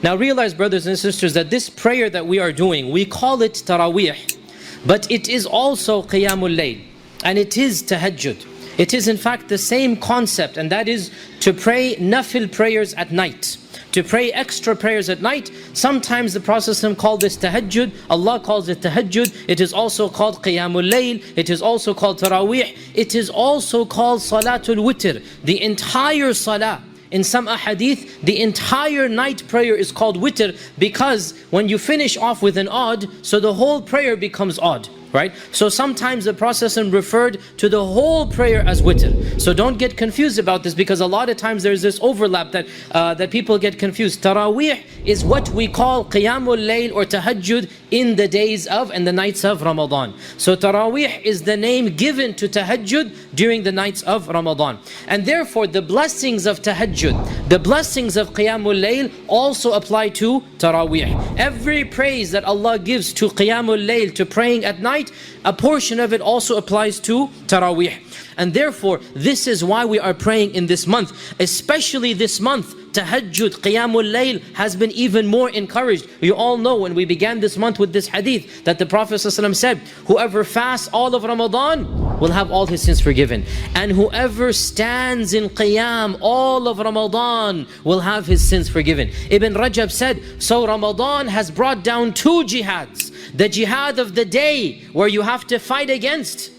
Now realize, brothers and sisters, that this prayer that we are doing, we call it Taraweeh, but it is also Qiyamul Layl, and it is Tahajjud. It is in fact the same concept, and that is to pray nafil prayers at night, to pray extra prayers at night. Sometimes the Prophet called this Tahajjud, Allah calls it Tahajjud. It is also called Qiyamul Layl, it is also called Taraweeh, it is also called Salatul Witr, the entire Salah. In some ahadith, the entire night prayer is called witr, because when you finish off with an odd, so the whole prayer becomes odd, right? So sometimes the Prophet referred to the whole prayer as witr. So don't get confused about this, because a lot of times there's this overlap that people get confused. Taraweeh is what we call Qiyamul Layl or Tahajjud in the days of and the nights of Ramadan. So Taraweeh is the name given to Tahajjud during the nights of Ramadan. And therefore the blessings of Tahajjud, the blessings of Qiyamul Layl also apply to Taraweeh. Every praise that Allah gives to Qiyamul Layl, to praying at night, a portion of it also applies to Taraweeh. And therefore, this is why we are praying in this month. Especially this month, Tahajjud, Qiyamul Layl has been even more encouraged. You all know when we began this month with this hadith that the Prophet ﷺ said, whoever fasts all of Ramadan will have all his sins forgiven. And whoever stands in Qiyam all of Ramadan will have his sins forgiven. Ibn Rajab said, so Ramadan has brought down two jihads. The jihad of the day, where you have to fight against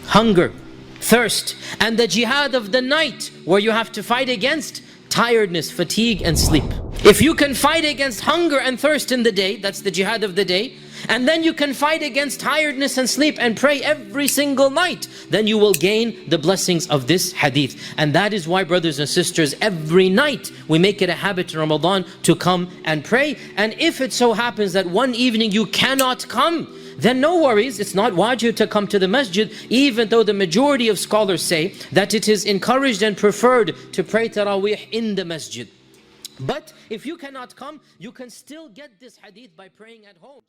hunger, thirst, and the jihad of the night, where you have to fight against tiredness, fatigue, and sleep. If you can fight against hunger and thirst in the day, that's the jihad of the day, and then you can fight against tiredness and sleep and pray every single night, then you will gain the blessings of this hadith. And that is why, brothers and sisters, every night we make it a habit in Ramadan to come and pray. And if it so happens that one evening you cannot come, then no worries, it's not wajib to come to the masjid, even though the majority of scholars say that it is encouraged and preferred to pray Taraweeh in the masjid. But if you cannot come, you can still get this hadith by praying at home.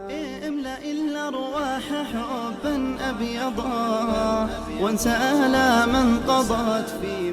املأ الأرواح حبا أبيضا وانسى آلاما قضت في